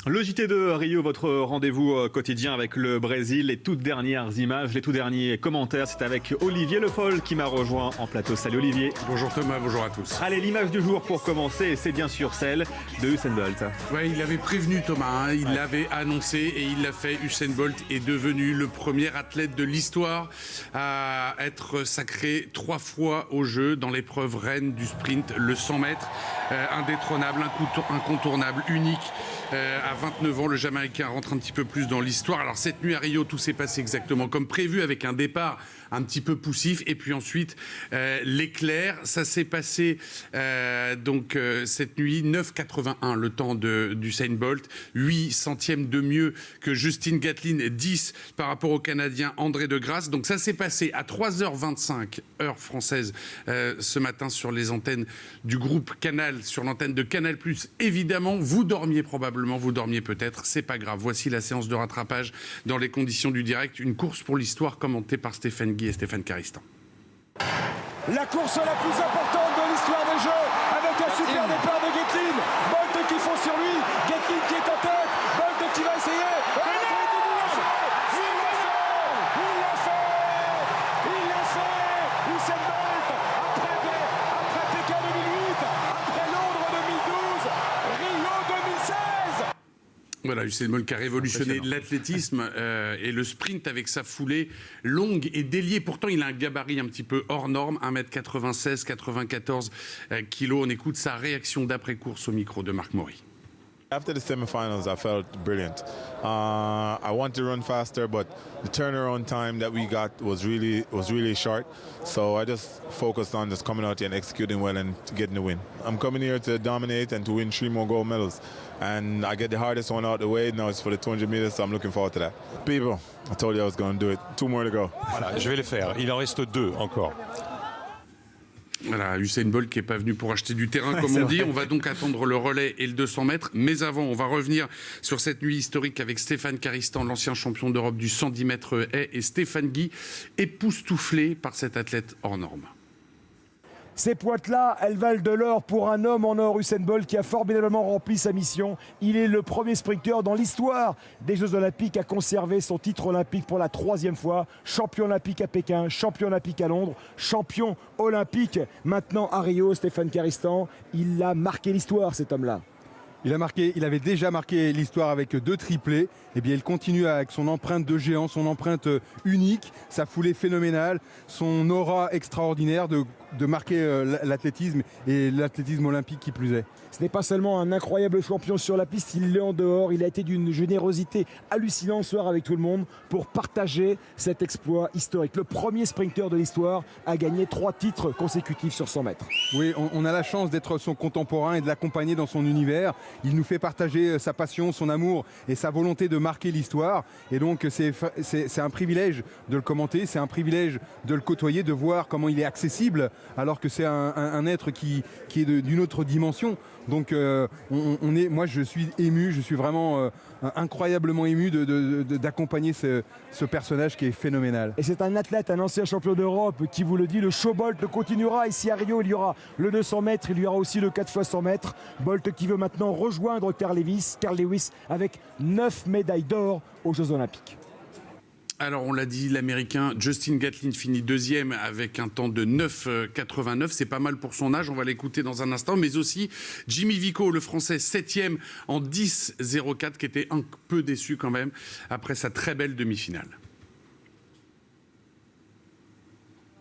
Le JT de Rio, votre rendez-vous quotidien avec le Brésil, les toutes dernières images, les tout derniers commentaires, c'est avec Olivier Le Foll qui m'a rejoint en plateau. Salut Olivier. Bonjour Thomas, bonjour à tous. Allez, l'image du jour pour commencer, c'est bien sûr celle de Usain Bolt. Ouais, il avait prévenu Thomas, il l'avait annoncé et il l'a fait. Usain Bolt est devenu le premier athlète de l'histoire à être sacré 3 fois au jeu dans l'épreuve reine du sprint, le 100 mètres. Indétrônable, incontournable, unique. À 29 ans, le Jamaïcain rentre un petit peu plus dans l'histoire. Alors cette nuit à Rio, tout s'est passé exactement comme prévu, avec un départ un petit peu poussif et puis ensuite l'éclair. Ça s'est passé cette nuit 9,81 le temps d'Usain Bolt, 8 centièmes de mieux que Justin Gatlin, 10 par rapport au Canadien André De Grasse. Donc ça s'est passé à 3h25 heure française ce matin sur les antennes du groupe Canal, sur l'antenne de Canal+. Évidemment, vous dormiez probablement, vous dormiez peut-être, c'est pas grave. Voici la séance de rattrapage dans les conditions du direct, une course pour l'histoire commentée par Stéphane Guy et Stéphane Caristan. La course la plus importante de l'histoire des Jeux, avec un super départ de Gatlin. Bolt qui fonce sur lui, Gatlin qui est en tête, Bolt qui va essayer. Usain Bolt, après Pékin 2008, après Londres 2012, Rio 2016. Voilà, Usain Bolt qui a révolutionné l'athlétisme et le sprint avec sa foulée longue et déliée. Pourtant, il a un gabarit un petit peu hors norme, 1m96, 94 kilos. On écoute sa réaction d'après-course au micro de Marc Maury. After the semifinals, I felt brilliant. I wanted to run faster, but the turnaround time that we got was really short. So I just focused on just coming out here and executing well and getting the win. I'm coming here to dominate and to win 3 more gold medals. And I get the hardest one out the way. Now it's for the 200 meters, so I'm looking forward to that. People, I told you I was going to do it. 2 more to go. Voilà, je vais les faire. Il en reste 2 encore. Voilà, Usain Bolt qui n'est pas venu pour acheter du terrain, comme on dit. On va donc attendre le relais et le 200 mètres. Mais avant, on va revenir sur cette nuit historique avec Stéphane Caristan, l'ancien champion d'Europe du 110 mètres haies, et Stéphane Guy, époustouflé par cet athlète hors norme. Ces pointes-là, elles valent de l'or pour un homme en or, Usain Bolt, qui a formidablement rempli sa mission. Il est le premier sprinter dans l'histoire des Jeux Olympiques à conserver son titre olympique pour la 3e fois. Champion olympique à Pékin, champion olympique à Londres, champion olympique maintenant à Rio. Stéphane Caristan, il a marqué l'histoire, cet homme-là. Il avait déjà marqué l'histoire avec 2 triplés. Et bien, il continue avec son empreinte de géant, son empreinte unique, sa foulée phénoménale, son aura extraordinaire de marquer l'athlétisme et l'athlétisme olympique qui plus est. Ce n'est pas seulement un incroyable champion sur la piste, il l'est en dehors. Il a été d'une générosité hallucinante ce soir avec tout le monde pour partager cet exploit historique. Le premier sprinter de l'histoire a gagné 3 titres consécutifs sur 100 mètres. Oui, on a la chance d'être son contemporain et de l'accompagner dans son univers. Il nous fait partager sa passion, son amour et sa volonté de marquer l'histoire. Et donc c'est un privilège de le commenter, c'est un privilège de le côtoyer, de voir comment il est accessible alors que c'est un être qui est d'une autre dimension. Donc moi je suis ému, je suis vraiment incroyablement ému d'accompagner ce personnage qui est phénoménal. Et c'est un athlète, un ancien champion d'Europe qui vous le dit, le show Bolt continuera. Ici à Rio, il y aura le 200 mètres, il y aura aussi le 4 x 100 mètres. Bolt qui veut maintenant rejoindre Carl Lewis avec 9 médailles d'or aux Jeux Olympiques. Alors, on l'a dit, l'Américain Justin Gatlin finit 2e avec un temps de 9,89. C'est pas mal pour son âge, on va l'écouter dans un instant. Mais aussi Jimmy Vico, le Français, 7e en 10,04, qui était un peu déçu quand même après sa très belle demi-finale.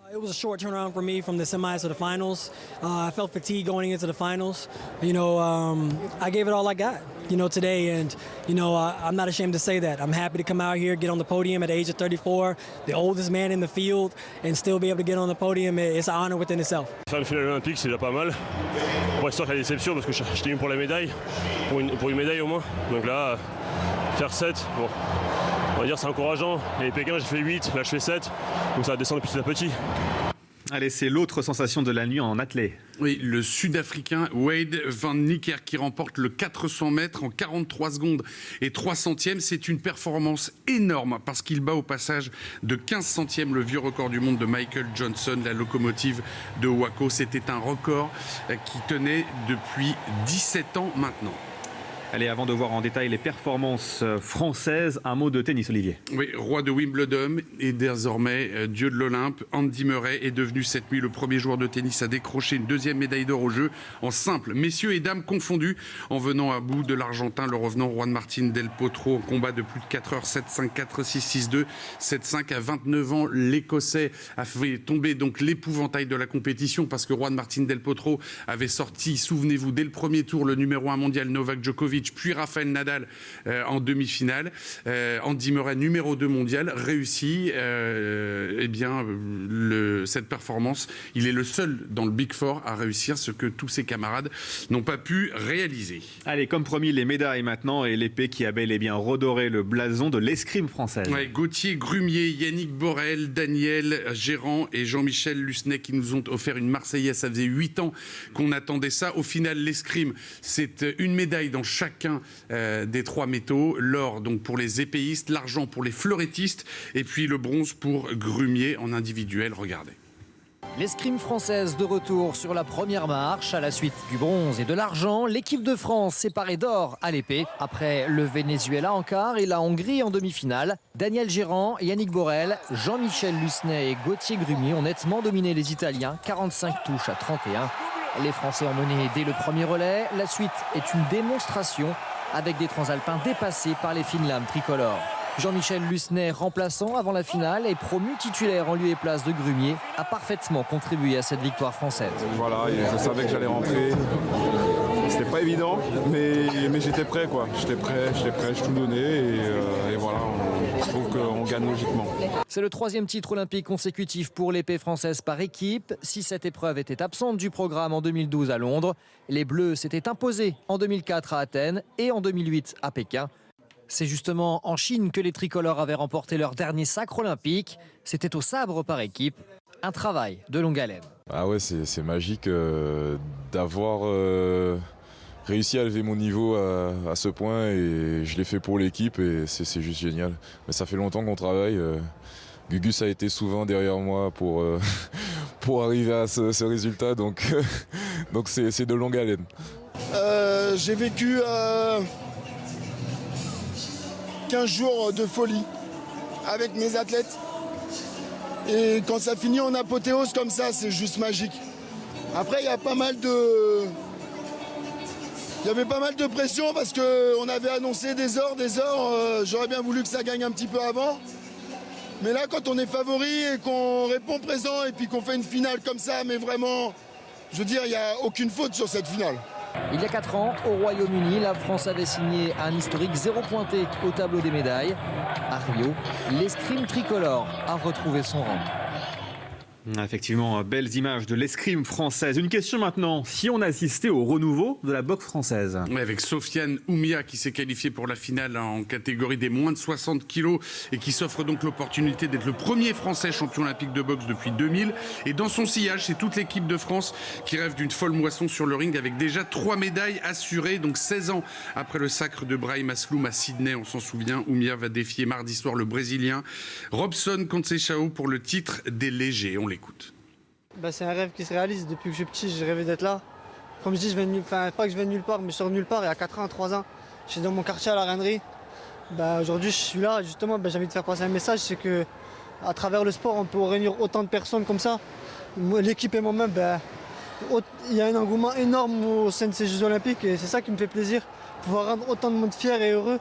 It was a short turnaround for me from the semis to the finals. I felt fatigue going into the finals. I gave it all I got, today. And, I'm not ashamed to say that. I'm happy to come out here, get on the podium at the age of 34, the oldest man in the field, and still be able to get on the podium. It's an honor within itself. Faire une finale olympique, c'est déjà pas mal. Bon, c'est sûr qu'il y a des déceptions parce que j'étais venu pour la médaille, pour une médaille au moins. Donc là, faire 7, bon. On va dire c'est encourageant. Et Pékin, j'ai fait 8, là je fais 7. Donc ça va descendre petit à petit. Allez, c'est l'autre sensation de la nuit en athlée. Oui, le Sud-Africain Wade van Niekerk qui remporte le 400 mètres en 43 secondes et 3 centièmes. C'est une performance énorme parce qu'il bat au passage de 15 centièmes le vieux record du monde de Michael Johnson, la locomotive de Waco. C'était un record qui tenait depuis 17 ans maintenant. Allez, avant de voir en détail les performances françaises, un mot de tennis, Olivier. Oui, roi de Wimbledon et désormais dieu de l'Olympe, Andy Murray est devenu cette nuit le premier joueur de tennis à décrocher une deuxième médaille d'or aux Jeux en simple, messieurs et dames confondus, en venant à bout de l'Argentin, le revenant Juan Martín del Potro, en combat de plus de 4 heures, 7-5, 4-6, 6-2, 7-5 à 29 ans. L'Écossais a fait tomber donc l'épouvantail de la compétition parce que Juan Martín del Potro avait sorti, souvenez-vous, dès le premier tour, le numéro 1 mondial Novak Djokovic, puis Rafael Nadal en demi-finale. Andy Murray, numéro 2 mondial, réussit cette performance. Il est le seul dans le Big Four à réussir ce que tous ses camarades n'ont pas pu réaliser. Allez, comme promis, les médailles maintenant et l'épée qui a bel et bien redoré le blason de l'escrime française. Ouais, Gauthier Grumier, Yannick Borel, Daniel Gérant et Jean-Michel Lusnet qui nous ont offert une Marseillaise. Ça faisait 8 ans qu'on attendait ça. Au final, l'escrime, c'est une médaille dans chacun des 3 métaux. L'or donc pour les épéistes, l'argent pour les fleurettistes et puis le bronze pour Grumier en individuel. Regardez. L'escrime française de retour sur la première marche. À la suite du bronze et de l'argent, l'équipe de France s'est parée d'or à l'épée. Après le Venezuela en quart et la Hongrie en demi-finale, Daniel Gérant, Yannick Borel, Jean-Michel Lusnet et Gauthier Grumier ont nettement dominé les Italiens, 45 touches à 31. Les Français ont mené dès le premier relais. La suite est une démonstration avec des transalpins dépassés par les fines lames tricolores. Jean-Michel Lusnet, remplaçant avant la finale et promu titulaire en lieu et place de Grumier, a parfaitement contribué à cette victoire française. Voilà, je savais que j'allais rentrer. C'était pas évident, mais j'étais prêt, quoi. J'étais prêt, je tout donnais et voilà, je trouve qu'on gagne logiquement. C'est le 3e titre olympique consécutif pour l'épée française par équipe. Si cette épreuve était absente du programme en 2012 à Londres, les Bleus s'étaient imposés en 2004 à Athènes et en 2008 à Pékin. C'est justement en Chine que les tricolores avaient remporté leur dernier sacre olympique. C'était au sabre par équipe, un travail de longue haleine. Ah ouais, c'est magique d'avoir réussi à élever mon niveau à ce point et je l'ai fait pour l'équipe et c'est juste génial. Mais ça fait longtemps qu'on travaille. Gugus a été souvent derrière moi pour arriver à ce résultat, donc c'est de longue haleine. J'ai vécu 15 jours de folie avec mes athlètes. Et quand ça finit en apothéose comme ça, c'est juste magique. Après, il y avait pas mal de pression parce qu'on avait annoncé des ors. J'aurais bien voulu que ça gagne un petit peu avant. Mais là, quand on est favori et qu'on répond présent et puis qu'on fait une finale comme ça, mais vraiment, je veux dire, il n'y a aucune faute sur cette finale. Il y a 4 ans, au Royaume-Uni, la France avait signé un historique 0 pointé au tableau des médailles. À Rio, l'escrime tricolore a retrouvé son rang. Effectivement, belles images de l'escrime française. Une question maintenant, si on assistait au renouveau de la boxe française. Oui, avec Sofiane Oumia qui s'est qualifié pour la finale en catégorie des moins de 60 kilos et qui s'offre donc l'opportunité d'être le premier Français champion olympique de boxe depuis 2000. Et dans son sillage, c'est toute l'équipe de France qui rêve d'une folle moisson sur le ring avec déjà 3 médailles assurées. Donc 16 ans après le sacre de Brahim Asloum à Sydney, on s'en souvient, Oumia va défier mardi soir le Brésilien Robson Conceição pour le titre des légers. On l'écoute. C'est un rêve qui se réalise. Depuis que je suis petit, j'ai rêvé d'être là. Comme je dis, pas que je viens de nulle part, mais je sors de nulle part. Il y a 4 ans, 3 ans, j'étais dans mon quartier à la Rainerie. Aujourd'hui, je suis là. Justement, j'ai envie de faire passer un message, c'est que à travers le sport, on peut réunir autant de personnes comme ça. L'équipe et moi-même, il y a un engouement énorme au sein de ces Jeux Olympiques et c'est ça qui me fait plaisir. Pouvoir rendre autant de monde fier et heureux,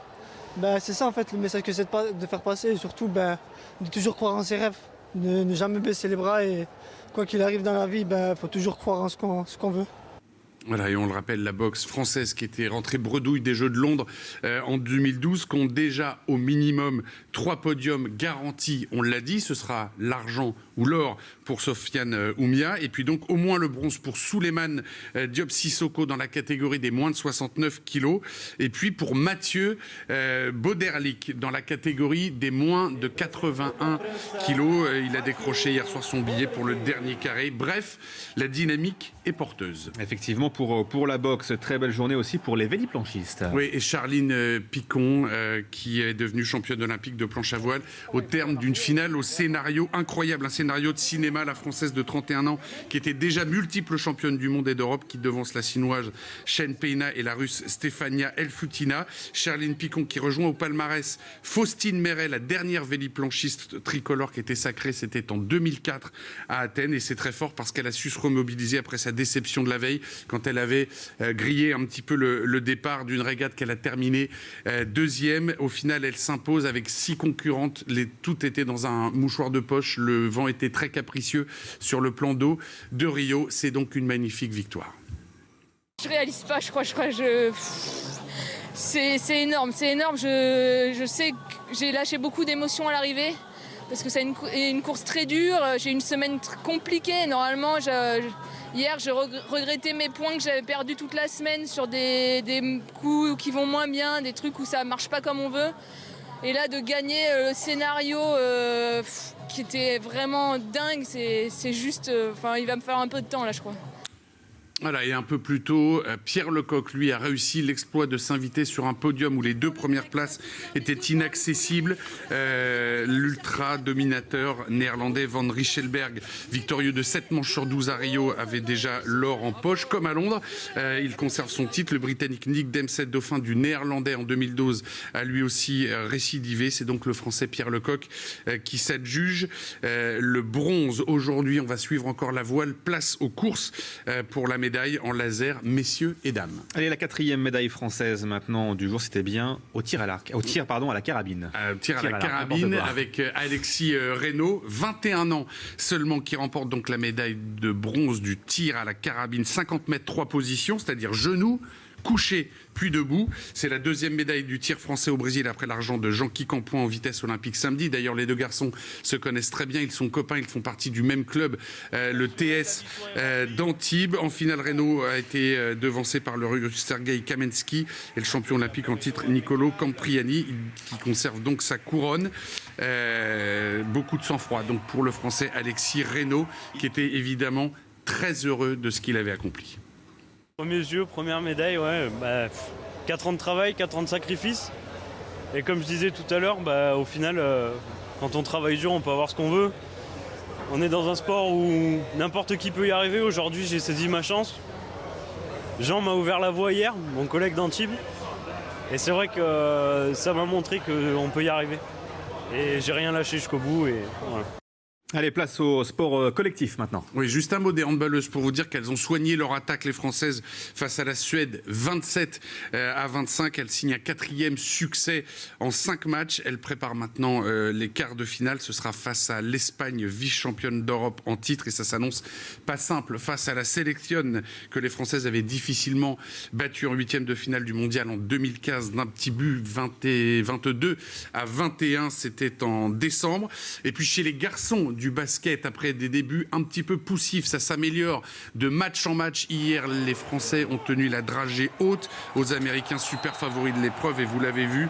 c'est ça en fait le message que j'essaie de faire passer et surtout de toujours croire en ses rêves. Ne jamais baisser les bras et quoi qu'il arrive dans la vie, faut toujours croire en ce qu'on veut. Voilà, et on le rappelle, la boxe française qui était rentrée bredouille des Jeux de Londres en 2012 compte déjà au minimum 3 podiums garantis. On l'a dit, ce sera l'argent ou l'or pour Sofiane Oumia. Et puis donc au moins le bronze pour Souleymane Diop Sissoko dans la catégorie des moins de 69 kilos. Et puis pour Mathieu Boderlik dans la catégorie des moins de 81 kilos. Il a décroché hier soir son billet pour le dernier carré. Bref, la dynamique est porteuse. Effectivement, pour la boxe, très belle journée aussi pour les véliplanchistes. Oui, et Charline Picon, qui est devenue championne olympique de planche à voile au terme d'une finale au scénario incroyable. Un scénario scénario de cinéma, la Française de 31 ans, qui était déjà multiple championne du monde et d'Europe, qui devance la Chinoise Shen Peina et la Russe Stefania Elfutina. Sherline Picon qui rejoint au palmarès Faustine Meret, la dernière véliplanchiste tricolore qui était sacrée, c'était en 2004 à Athènes. Et c'est très fort parce qu'elle a su se remobiliser après sa déception de la veille, quand elle avait grillé un petit peu le départ d'une régate qu'elle a terminée deuxième. Au final, elle s'impose avec 6 concurrentes. Tout était dans un mouchoir de poche. Le vent était très capricieux sur le plan d'eau de Rio. C'est donc une magnifique victoire. Je réalise pas, je crois. C'est énorme. Je sais que j'ai lâché beaucoup d'émotions à l'arrivée parce que c'est une course très dure. J'ai une semaine compliquée. Normalement, hier, je regrettais mes points que j'avais perdus toute la semaine sur des coups qui vont moins bien, des trucs où ça marche pas comme on veut. Et là, de gagner le scénario qui était vraiment dingue, c'est juste... il va me falloir un peu de temps, là, je crois. Voilà, et un peu plus tôt, Pierre Lecoq, lui, a réussi l'exploit de s'inviter sur un podium où les 2 premières places étaient inaccessibles. L'ultra-dominateur néerlandais Van Richelberg, victorieux de 7 manches sur 12 à Rio, avait déjà l'or en poche, comme à Londres. Il conserve son titre. Le Britannique Nick Dempsey, dauphin du néerlandais en 2012, a lui aussi récidivé. C'est donc le Français Pierre Lecoq qui s'adjuge le bronze. Aujourd'hui, on va suivre encore la voile. Place aux courses pour la médaille en laser, messieurs et dames. Allez, la 4e médaille française maintenant du jour, c'était bien au tir à la carabine. Tir à la carabine avec Alexis Reynaud, 21 ans seulement, qui remporte donc la médaille de bronze du tir à la carabine, 50 mètres 3 positions, c'est-à-dire genoux, couché puis debout. C'est la 2e médaille du tir français au Brésil après l'argent de Jean Quincampoix en vitesse olympique samedi. D'ailleurs, les 2 garçons se connaissent très bien. Ils sont copains, ils font partie du même club, le TS d'Antibes. En finale, Reynaud a été devancé par le Russe Sergei Kamensky et le champion olympique en titre Nicolo Campriani, qui conserve donc sa couronne. Beaucoup de sang-froid donc pour le Français Alexis Reynaud, qui était évidemment très heureux de ce qu'il avait accompli. Premiers yeux, première médaille, 4 ans de travail, 4 ans de sacrifice. Et comme je disais tout à l'heure, au final, quand on travaille dur, on peut avoir ce qu'on veut. On est dans un sport où n'importe qui peut y arriver. Aujourd'hui, j'ai saisi ma chance. Jean m'a ouvert la voie hier, mon collègue d'Antibes. Et c'est vrai que ça m'a montré qu'on peut y arriver. Et j'ai rien lâché jusqu'au bout. Et voilà. Allez, place au sport collectif maintenant. Oui, juste un mot des handballeuses pour vous dire qu'elles ont soigné leur attaque, les Françaises, face à la Suède, 27 à 25. Elles signent un 4e succès en 5 matchs. Elles préparent maintenant les quarts de finale. Ce sera face à l'Espagne, vice-championne d'Europe en titre. Et ça s'annonce pas simple face à la sélection que les Françaises avaient difficilement battue en 8e de finale du mondial en 2015 d'un petit but, 22 à 21. C'était en décembre. Et puis chez les garçons du basket, après des débuts un petit peu poussifs, ça s'améliore de match en match. Hier, les Français ont tenu la dragée haute aux Américains, super favoris de l'épreuve, et vous l'avez vu,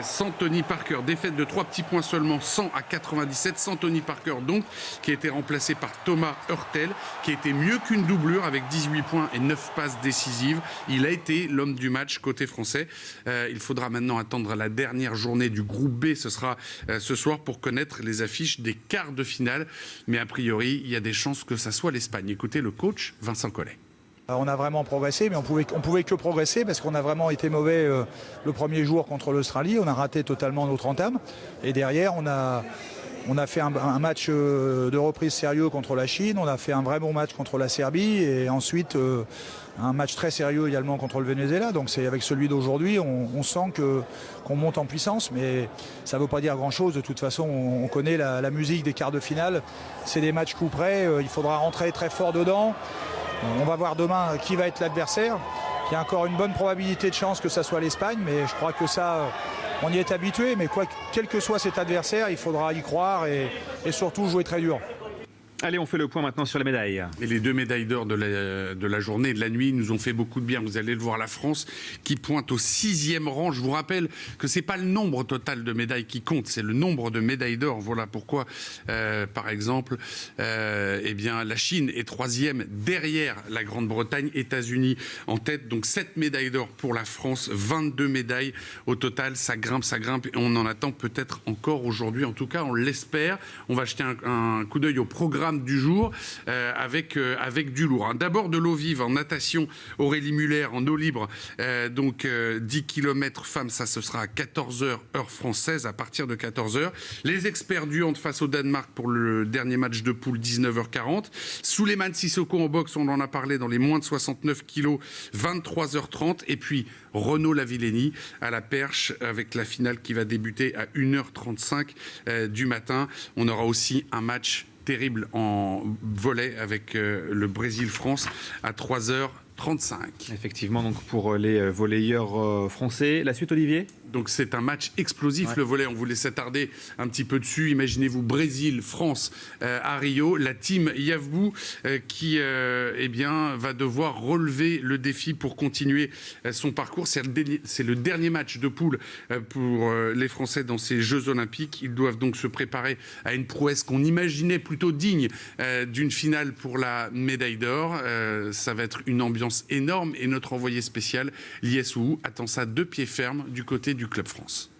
sans Tony Parker. Défaite de 3 petits points seulement, 100 à 97, sans Tony Parker donc, qui a été remplacé par Thomas Hurtel, qui a été mieux qu'une doublure avec 18 points et 9 passes décisives. Il a été l'homme du match côté français. Il faudra maintenant attendre la dernière journée du groupe B, ce sera ce soir, pour connaître les affiches des quarts de finale. Mais a priori, il y a des chances que ça soit l'Espagne. Écoutez le coach Vincent Collet. On a vraiment progressé, mais on pouvait que progresser parce qu'on a vraiment été mauvais le premier jour contre l'Australie. On a raté totalement notre entame. Et derrière, on a fait un match de reprise sérieux contre la Chine. On a fait un vrai bon match contre la Serbie. Et ensuite, un match très sérieux également contre le Venezuela. Donc c'est avec celui d'aujourd'hui, on sent qu'on monte en puissance. Mais ça ne veut pas dire grand-chose. De toute façon, on connaît la musique des quarts de finale. C'est des matchs coup près. Il faudra rentrer très fort dedans. On va voir demain qui va être l'adversaire. Il y a encore une bonne probabilité de chance que ça soit l'Espagne, mais je crois que ça, on y est habitué. Mais quel que soit cet adversaire, il faudra y croire et surtout jouer très dur. Allez, on fait le point maintenant sur les médailles. Et les 2 médailles d'or de la journée et de la nuit nous ont fait beaucoup de bien. Vous allez le voir, la France qui pointe au 6e rang. Je vous rappelle que c'est pas le nombre total de médailles qui compte, c'est le nombre de médailles d'or. Voilà pourquoi, par exemple, eh bien, la Chine est 3e derrière la Grande-Bretagne, États-Unis en tête. Donc 7 médailles d'or pour la France, 22 médailles au total. Ça grimpe et on en attend peut-être encore aujourd'hui. En tout cas, on l'espère. On va jeter un coup d'œil au programme du jour avec du lourd. D'abord de l'eau vive en natation, Aurélie Muller en eau libre, 10 km femmes, ça ce sera à 14h heure française, à partir de 14h. Les experts du hand face au Danemark pour le dernier match de poule, 19h40. Souleymane Sissoko en boxe, on en a parlé, dans les moins de 69 kg, 23h30. Et puis Renaud Lavillenie à la perche avec la finale qui va débuter à 1h35 du matin. On aura aussi un match terrible en volley avec le Brésil-France à 3h35. Effectivement, donc pour les volleyeurs français. La suite, Olivier ? Donc c'est un match explosif, le volley. On voulait s'attarder un petit peu dessus. Imaginez-vous Brésil, France à Rio. La team Yavbou qui va devoir relever le défi pour continuer son parcours. C'est le dernier match de poule pour les Français dans ces Jeux Olympiques. Ils doivent donc se préparer à une prouesse qu'on imaginait plutôt digne d'une finale pour la médaille d'or. Ça va être une ambiance énorme et notre envoyé spécial, Lies Wu, attend ça de pied ferme du côté du Club France.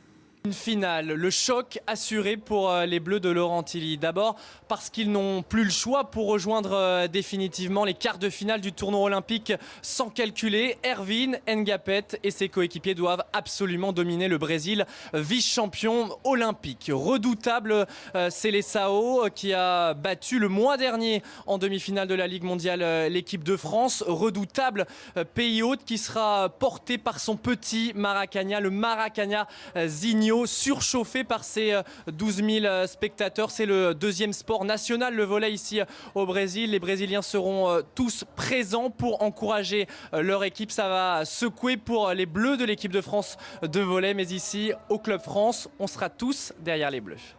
Une finale, le choc assuré pour les Bleus de Laurent Tilly. D'abord parce qu'ils n'ont plus le choix pour rejoindre définitivement les quarts de finale du tournoi olympique sans calculer. Erwin Ngapet et ses coéquipiers doivent absolument dominer le Brésil, vice-champion olympique. Redoutable Seleção qui a battu le mois dernier en demi-finale de la Ligue mondiale l'équipe de France. Redoutable pays hôte qui sera porté par son petit Maracanã, le Maracanã Zinho, surchauffé par ses 12 000 spectateurs. C'est le deuxième sport national, le volley ici au Brésil. Les Brésiliens seront tous présents pour encourager leur équipe. Ça va secouer pour les Bleus de l'équipe de France de volley. Mais ici, au Club France, on sera tous derrière les Bleus.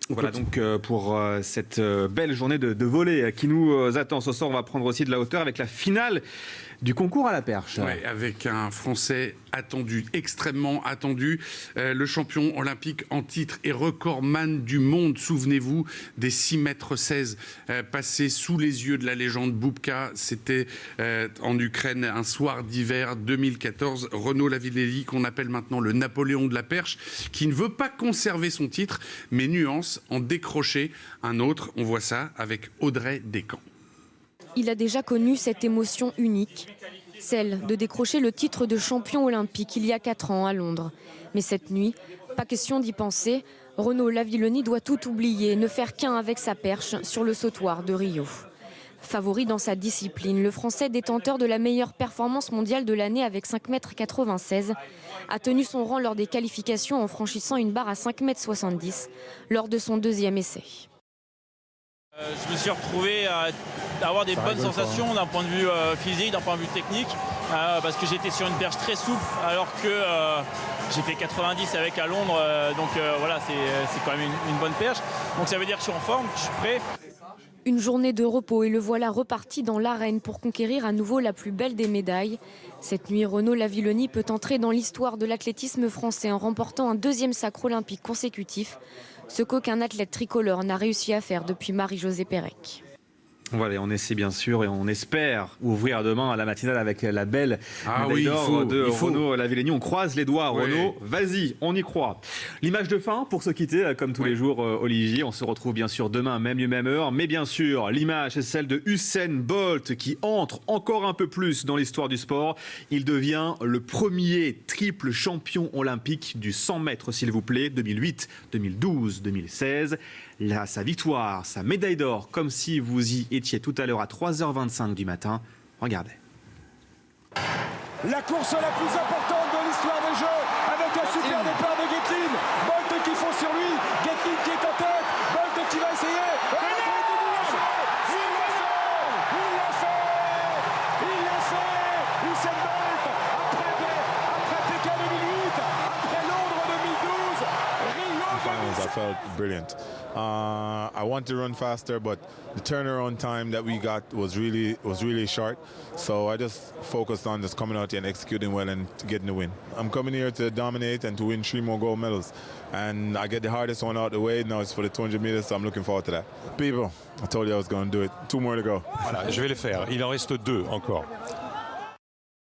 Voilà donc pour cette belle journée de volley qui nous attend ce soir. On va prendre aussi de la hauteur avec la finale du concours à la perche. Ouais, avec un Français attendu, extrêmement attendu, le champion olympique en titre et recordman du monde. Souvenez-vous des 6,16 m passés sous les yeux de la légende Boubka. C'était en Ukraine un soir d'hiver 2014. Renaud Lavillenie, qu'on appelle maintenant le Napoléon de la perche, qui ne veut pas conserver son titre, mais nuance, en décrocher un autre. On voit ça avec Audrey Descamps. Il a déjà connu cette émotion unique, celle de décrocher le titre de champion olympique il y a 4 ans à Londres. Mais cette nuit, pas question d'y penser, Renaud Lavillenie doit tout oublier, ne faire qu'un avec sa perche sur le sautoir de Rio. Favori dans sa discipline, le Français détenteur de la meilleure performance mondiale de l'année avec 5,96 m a tenu son rang lors des qualifications en franchissant une barre à 5,70 m lors de son deuxième essai. Je me suis retrouvé à avoir des bonnes sensations d'un point de vue physique, d'un point de vue technique, parce que j'étais sur une perche très souple alors que j'ai fait 90 avec à Londres, donc voilà, c'est quand même une bonne perche. Donc ça veut dire que je suis en forme, que je suis prêt. Une journée de repos et le voilà reparti dans l'arène pour conquérir à nouveau la plus belle des médailles. Cette nuit, Renaud Lavillenie peut entrer dans l'histoire de l'athlétisme français en remportant un deuxième sacre olympique consécutif, ce qu'aucun athlète tricolore n'a réussi à faire depuis Marie-Josée Pérec. Voilà, on essaie bien sûr et on espère ouvrir demain à la matinale avec la belle médaille d'or de Renaud Lavillenie. On croise les doigts, Renaud. Vas-y, on y croit. L'image de fin pour se quitter, comme tous les jours, Olivier. On se retrouve bien sûr demain, même lieu, même heure. Mais bien sûr, l'image est celle de Usain Bolt qui entre encore un peu plus dans l'histoire du sport. Il devient le premier triple champion olympique du 100 mètres, s'il vous plaît, 2008, 2012, 2016. Là, sa victoire, sa médaille d'or, comme si vous y étiez tout à l'heure à 3h25 du matin. Regardez. La course la plus importante de l'histoire des Jeux, avec un super départ de Gatlin. Bolt qui fonce sur lui, Gatlin qui est en tête, Bolt qui va essayer. Il l'a fait Usain Bolt, après Pékin 2008, après Londres 2012, Rio 2016. I felt brilliant. I want to run faster, but the turnaround time that we got was really short. So I just focused on just coming out here and executing well and getting the win. I'm coming here to dominate and to win 3 more gold medals. And I get the hardest one out the way. Now it's for the 200 meters, so I'm looking forward to that. People, I told you I was going to do it. 2 more to go. Voilà, je vais le faire. Il en reste 2 encore.